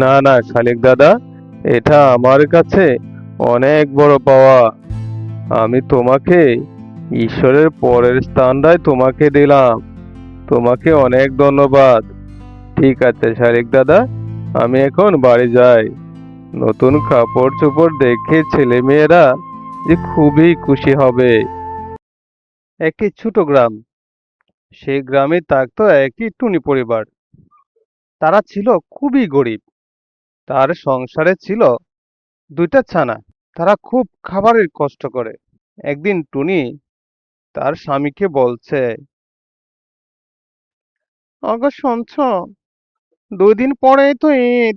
না না শালিক দাদা, এটা আমার কাছে অনেক বড় পাওয়া। আমি তোমাকে ঈশ্বরের পরের স্থানটাই তোমাকে দিলাম। তোমাকে অনেক ধন্যবাদ। ঠিক আছে শালিক দাদা, আমি এখন বাড়ি যাই। নতুন কাপড় চোপড় দেখে ছেলে মেয়েরা যে খুবই খুশি হবে। একটি ছোট গ্রাম, সেই গ্রামে থাকতো একটি টুনি পরিবার। তারা ছিল খুবই গরিব। তার সংসারে ছিল দুইটা ছানা। তারা খুব খাবারের কষ্ট করে। একদিন টুনি তার স্বামীকে বলছে, অগো শুনছ, 2 দিন পরেই তো ঈদ।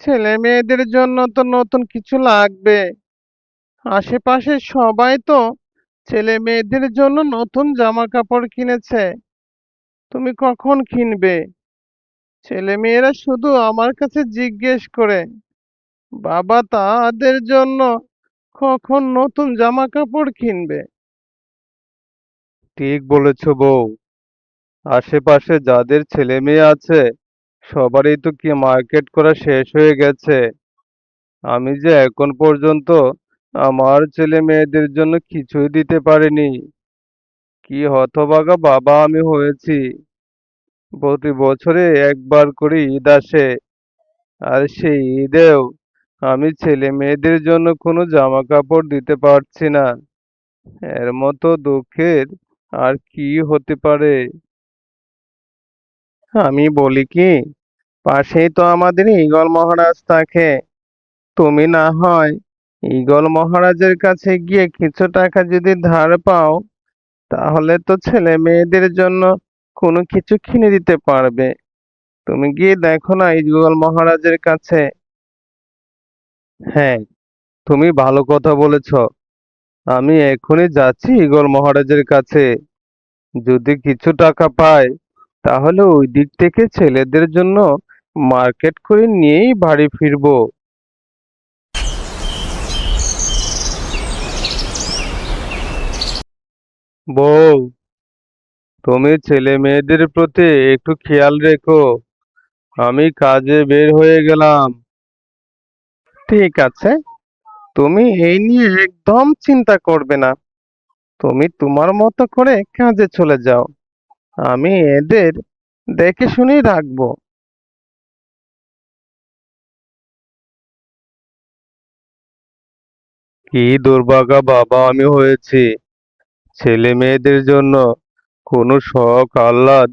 ছেলে মেয়েদের জন্য তো নতুন কিছু লাগবে। আশেপাশে সবাই তো ছেলে মেয়েদের জন্য নতুন জামা কাপড় কিনেছে। তুমি কখন কিনবে? ছেলে মেয়েরা শুধু আমার কাছে জিজ্ঞেস করে, বাবা তাদের জন্য কখন নতুন জামা কাপড় কিনবে? ঠিক বলেছ বউ। আশেপাশে যাদের ছেলে মেয়ে আছে সবারই তো কি মার্কেট করা শেষ হয়ে গেছে। আমি যে এখন পর্যন্ত আমার ছেলে মেয়েদের জন্য কিছুই দিতে পারিনি। কি হতভাগা বাবা আমি হয়েছি। প্রতি বছরে একবার করে ঈদ আসে, আর সেই ঈদেও আমি ছেলে মেয়েদের জন্য কোনো জামা কাপড় দিতে পারছি না। এর মতো দুঃখের আর কি হতে পারে। আমি বলি কি, পাশেই তো আমাদের ঈগল মহারাজ থাকে। তুমি না হয় ঈগল মহারাজের কাছে গিয়ে কিছু টাকা যদি ধার পাও, তাহলে তো ছেলে মেয়েদের জন্য কোনো কিছু কিনে দিতে পারবে। তুমি গিয়ে দেখো না ঈগল মহারাজের কাছে। হ্যাঁ, তুমি ভালো কথা বলেছ। আমি এখনই যাচ্ছি ঈগল মহারাজের কাছে। যদি কিছু টাকা পাই, তাহলে ওই দিক থেকে ছেলেদের জন্য মার্কেট করে নিয়েই বাড়ি ফিরবো। বউ, তুমি ছেলে মেয়েদের প্রতি একটু খেয়াল রেখো। আমি কাজে বের হয়ে গেলাম। ঠিক আছে, তুমি এই নিয়ে একদম চিন্তা করবে না। তুমি তোমার মতো করে কাজে চলে যাও। আমি এদের দেখে শুনেই রাখবো। কি দুর্ভাগা বাবা আমি হয়েছি। ছেলে মেয়েদের জন্য কোনো শখ আহ্লাদ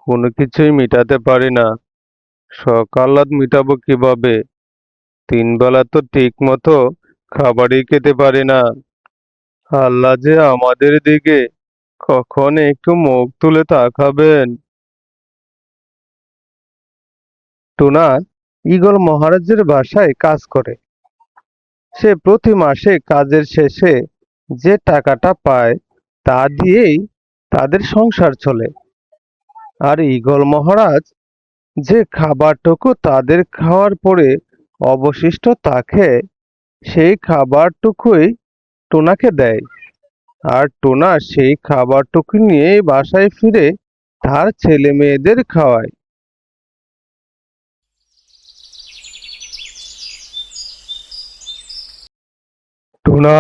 কোনো কিছুই মিটাতে পারি না। শখ আহ্লাদ মিটাবো কিভাবে? 3 বেলা তো ঠিক মতো খাবারই খেতে পারি না। আল্লাহ যে আমাদের দিকে কখন একটু মুখ তুলে তাকাবেন। টুনা ঈগল মহারাজের বাসায় কাজ করে। সে প্রতি মাসে কাজের শেষে যে টাকাটা পায় তা দিয়েই তাদের সংসার চলে। আর ঈগল মহারাজ যে খাবারটুকু তাদের খাওয়ার পরে অবশিষ্ট থাকে, সেই খাবারটুকুই টোনাকে দেয়। আর টোনা সেই খাবারটুকু নিয়েই বাসায় ফিরে তার ছেলে মেয়েদের খাওয়ায়। টোনা,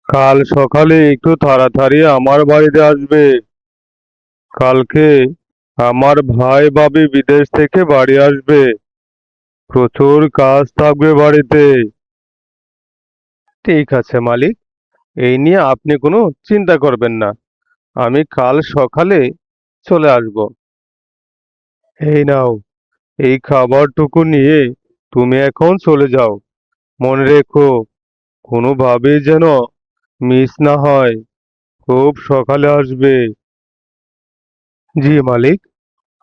কাল সকালে একটু তাড়াতাড়ি আমার বাড়িতে আসবে। কালকে আমার ভাই ভাবি বিদেশ থেকে বাড়ি আসবে। প্রচুর কাজ থাকবে বাড়িতে। ঠিক আছে মালিক, এই নিয়ে আপনি কোনো চিন্তা করবেন না। আমি কাল সকালে চলে আসব। এই নাও, এই খাবারটুকু নিয়ে তুমি এখন চলে যাও। মনে রেখো, কোনোভাবেই যেন মিস না হয়। খুব সকালে আসবে। জি মালিক,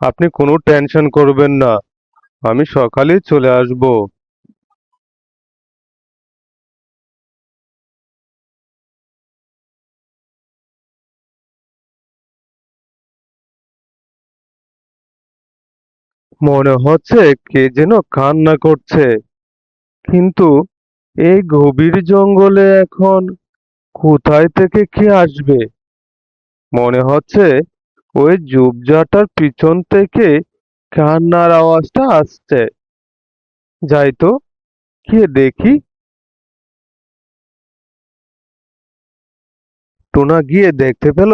আপনি কোনো টেনশন করবেন না। আমি সকালে চলে আসব। মনে হচ্ছে কে যেন কান্না করছে, কিন্তু এই গভীর জঙ্গলে এখন কোথায় থেকে কে আসবে? মনে হচ্ছে ওই ঝোপঝাড়টার পিছন থেকে কান্নার আওয়াজটা আসছে। যাই তো, গিয়ে দেখি। টোনা গিয়ে দেখতে পেল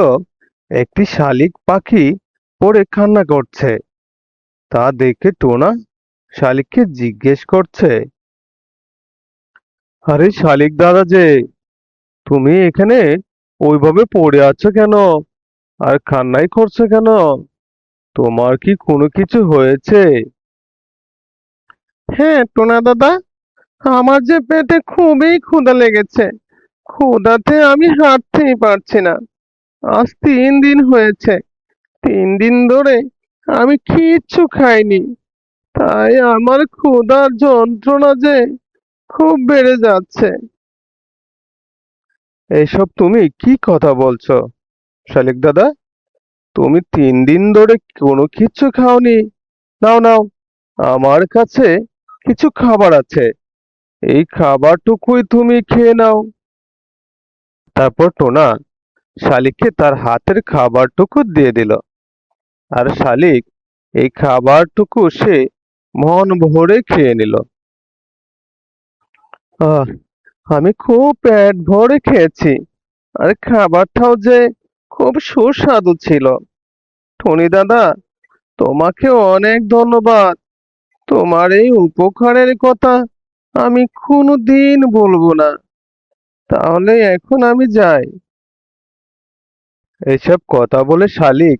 একটি শালিক পাখি পড়ে কান্না করছে। তা দেখে টোনা শালিককে জিজ্ঞেস করছে, আরে শালিক দাদা যে, তুমি এখানে ওইভাবে পড়ে আছো কেন? আর কান্নাই করছো কেন? তোমার কি কোনো কিছু হয়েছে? হ্যাঁ টোনা দাদা, আমার যে পেটে খুবই ক্ষুধা লেগেছে। ক্ষুধাতে আমি হাঁটতেই পারছি না। আজ 3 দিন হয়েছে। 3 দিন ধরে আমি কিচ্ছু খাইনি। তাই আমার ক্ষুধার যন্ত্রণা যে খুব বেড়ে যাচ্ছে। এসব তুমি কি কথা বলছো শালিক দাদা? তুমি 3 দিন ধরে কোনো কিচ্ছু খাওনি? নাও নাও, আমার কাছে কিছু খাবার আছে। এই খাবারটুকুই তুমি খেয়ে নাও। তারপর টোনা শালিককে তার হাতের খাবারটুকু দিয়ে দিল। আর শালিক এই খাবারটুকু সে মন ভরে খেয়ে নিল। আহ, আমি খুব পেট ভরে খেয়েছি। আর খাবারটাও যে খুব সুস্বাদু ছিল। টনি দাদা, তোমাকে অনেক ধন্যবাদ। তোমার এই উপকারের কথা আমি কোনোদিন বলবো না। তাহলে এখন আমি যাই। এসব কথা বলে শালিক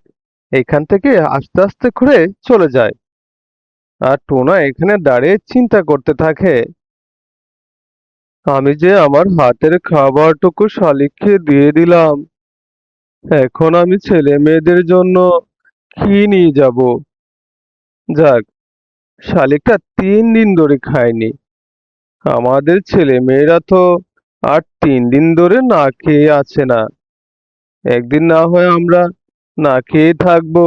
এখান থেকে আস্তে আস্তে করে চলে যায়। আর টোনা এখানে দাঁড়িয়ে চিন্তা করতে থাকে, আমি যে আমার হাতের খাবারটুকু শালিককে দিয়ে দিলাম, এখন আমি ছেলে মেয়েদের জন্য কি নিয়ে যাব? যাক, শালিকটা 3 দিন ধরে খায়নি। আমাদের ছেলে মেয়েরা তো আর 3 দিন ধরে না খেয়ে আছে না। একদিন না হয় আমরা না খেয়ে থাকবো।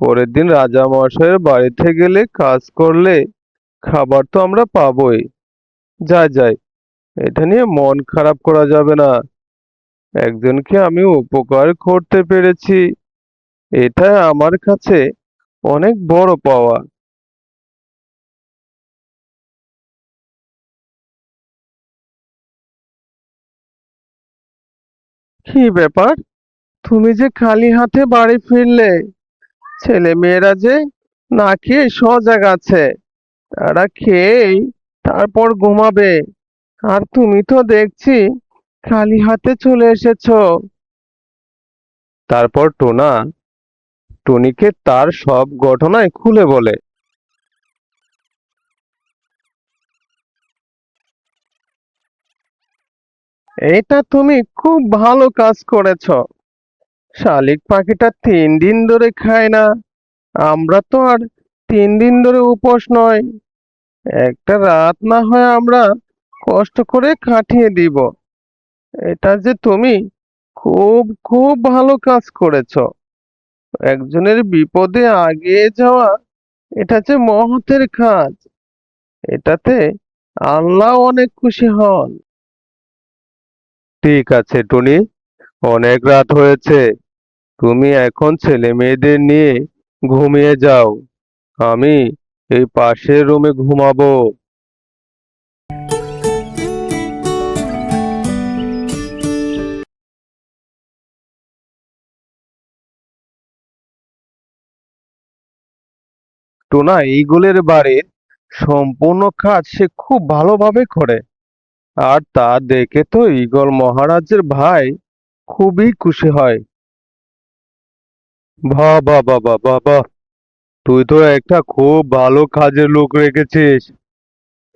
পরের দিন রাজা মশাইয়ের বাড়িতে গেলে কাজ করলে খাবার তো আমরা পাবোই। যাই যাই, এটা নিয়ে মন খারাপ করা যাবে না। একজনকে আমি উপকার করতে পেরেছি, এটা আমার কাছে অনেক বড় পাওয়া। কি ব্যাপার, তুমি যে খালি হাতে বাড়ি ফিরলে? ছেলে মেয়েরা যে না খেয়ে সজাগ আছে। তারা খেয়েই তারপর ঘুমাবে। আর তুমি তো দেখছি খালি হাতে চলে এসেছো। তারপর টোনা টুনিকে তার সব ঘটনাই খুলে বলে। এটা তুমি খুব ভালো কাজ করেছো। শালিক পাখিটা 3 দিন ধরে খায় না। আমরা তো আর 3 দিন ধরে উপোস নয়। একটা রাত না হয় আমরা কষ্ট করে কাটিয়ে দিব। এটা যে তুমি খুব খুব ভালো কাজ করেছো। একজনের বিপদে আগিয়ে যাওয়া, এটা যে মহতের কাজ। এটাতে আল্লাহ অনেক খুশি হন। ঠিক আছে টুনি, অনেক রাত হয়েছে। তুমি এখন ছেলে মেয়েদের নিয়ে ঘুমিয়ে যাও। আমি এই পাশের রুমে ঘুমাবো। টোনা ঈগলের বাড়ির সম্পূর্ণ কাজ সে খুব ভালোভাবে করে। আর তা দেখে তো ঈগল মহারাজের ভাই খুবই খুশি হয়। বাহ বাহ বাহ বাহ বাহ বাহ, তুই তো একটা খুব ভালো কাজের লোক রেখেছিস।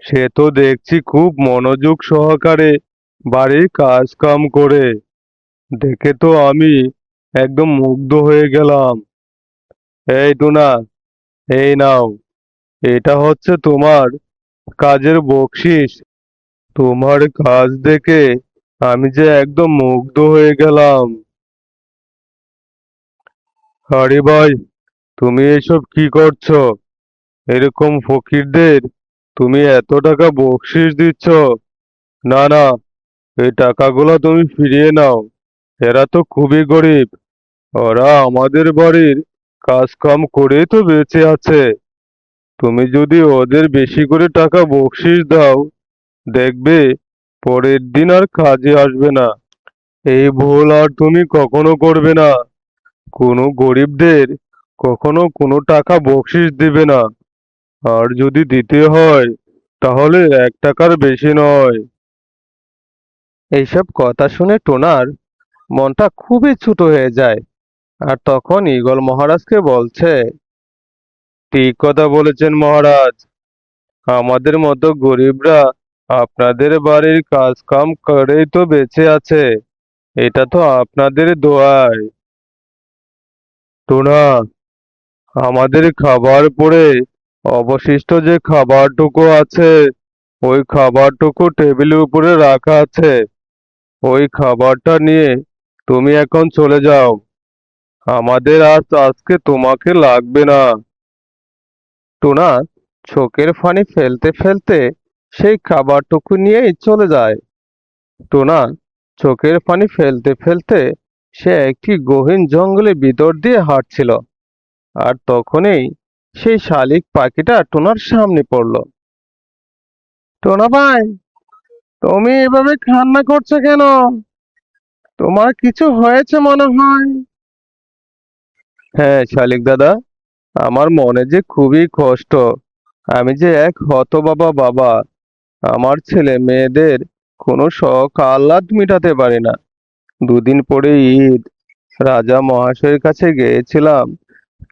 সে তো দেখছি খুব মনোযোগ সহকারে বাড়ির কাজ কাম করে। দেখে তো আমি একদম মুগ্ধ হয়ে গেলাম। এই টুনা, এই নাও, এটা হচ্ছে তোমার কাজের বকশিস। তোমার কাজ দেখে আমি যে একদম মুগ্ধ হয়ে গেলাম। আরে ভাই, তুমি এসব কি করছো? এরকম ফকিরদের তুমি এত টাকা বকশিস দিচ্ছ? না না, এই টাকাগুলো তুমি ফিরিয়ে নাও। এরা তো খুবই গরিব। ওরা আমাদের বাড়ির কাজ কাম করেই তো বেঁচে আছে। তুমি যদি ওদের বেশি করে টাকা বকশিশ দাও, দেখবে পরের দিন আর কাজে আসবে না। এই ভুল আর তুমি কখনো করবে না। কোনো গরিবদের কখনো কোনো টাকা বকশিশ দিবে না। আর যদি দিতে হয় তাহলে 1 টাকার বেশি নয়। এইসব কথা শুনে টোনার মনটা খুবই ছোট হয়ে যায়। আর তখন ঈগল মহারাজকে বলছে, ঠিক কথা বলেছেন মহারাজ। আমাদের মতো গরিবরা আপনাদের বাড়ির কাজ কাম করেই তো বেঁচে আছে। এটা তো আপনাদের দোয়ায়। টোনা, আমাদের খাবার পরে অবশিষ্ট যে খাবারটুকু আছে, ওই খাবারটুকু টেবিলের উপরে রাখা আছে। ওই খাবারটা নিয়ে তুমি এখন চলে যাও। আমাদের আজকে তোমাকে লাগবে না। টোনা চোখের পানি ফেলতে ফেলতে সেই খাবারটুকু নিয়েই চলে যায়। টোনা চোখের পানি ফেলতে ফেলতে সে একটি গহীন জঙ্গলের ভিতর দিয়ে হাঁটছিল। আর তখনই সেই শালিক পাখিটা টোনার সামনে পড়ল। টোনা ভাই, তুমি এভাবে কান্না করছো কেন? তোমার কিছু হয়েছে মনে হয়। হ্যাঁ শালিক দাদা, আমার মনে যে খুবই কষ্ট। আমি যে এক হতবাবা বাবা। আমার ছেলে মেয়েদের কোনো শখ আহ্লাদ মিটাতে পারি না। দুদিন পরে ঈদ। রাজা মহাশয়ের কাছে গিয়েছিলাম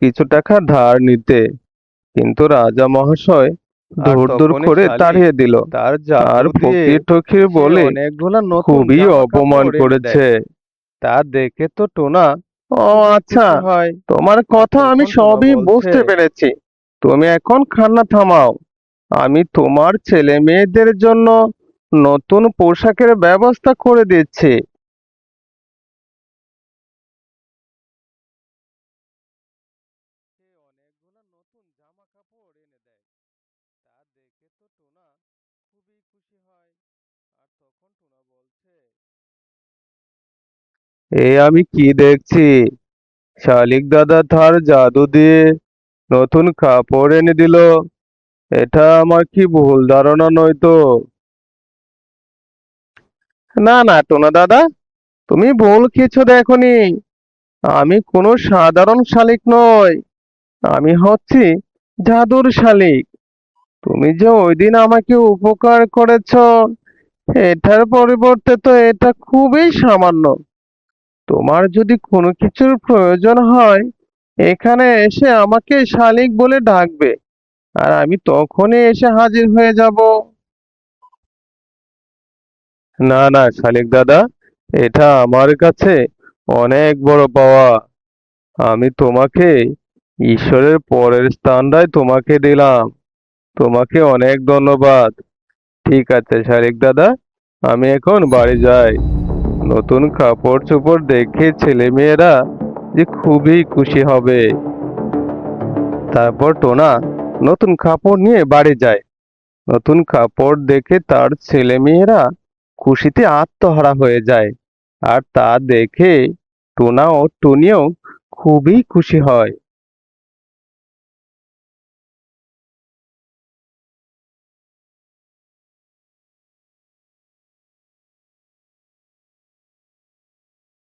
কিছু টাকা ধার নিতে, কিন্তু রাজা মহাশয় ধুর করে তাড়িয়ে দিল। তার ফকির টকির বলে খুবই অপমান করেছে। তা দেখে তো টোনা, ও আচ্ছা, তোমার কথা আমি সবই বুঝতে পেরেছি। তুমি এখন কান্না থামাও। আমি তোমার ছেলে মেয়েদের জন্য নতুন পোশাকের ব্যবস্থা করে দিচ্ছি। সে অনেকগুলো নতুন জামা কাপড় এনে দেয়। তা দেখে তো টোনা খুবই খুশি হয়। আর তখন টোনা বলছে, এ আমি কি দেখছি? শালিক দাদা তার জাদু দিয়ে নতুন কাপড় এনে দিল। এটা আমার কি ভুল ধারণা নয়তো? না না টোনা দাদা, তুমি ভুল কিছু দেখোনি। আমি কোনো সাধারণ শালিক নই। আমি হচ্ছি জাদুর শালিক। তুমি যে ওই দিন আমাকে উপকার করেছো, এটার পরিবর্তে তো এটা খুবই সামান্য। তোমার যদি কোনো কিছুর প্রয়োজন হয়, এখানে এসে আমাকে শালিক বলে ডাকবে, আর আমি তখনই এসে হাজির হয়ে যাব। না না শালিক দাদা, এটা আমার কাছে অনেক বড় পাওয়া। আমি তোমাকে ঈশ্বরের পরের স্থানটাই তোমাকে দিলাম। তোমাকে অনেক ধন্যবাদ। ঠিক আছে শালিক দাদা, আমি এখন বাড়ি যাই। নতুন কাপড় চোপড় দেখে ছেলে মেয়েরা যে খুবই খুশি হবে। তারপর টোনা নতুন কাপড় নিয়ে বাড়ি যায়। নতুন কাপড় দেখে তার ছেলে মেয়েরা খুশিতে আত্মহারা হয়ে যায়। আর তা দেখে টোনা ও টুনিও খুবই খুশি হয়।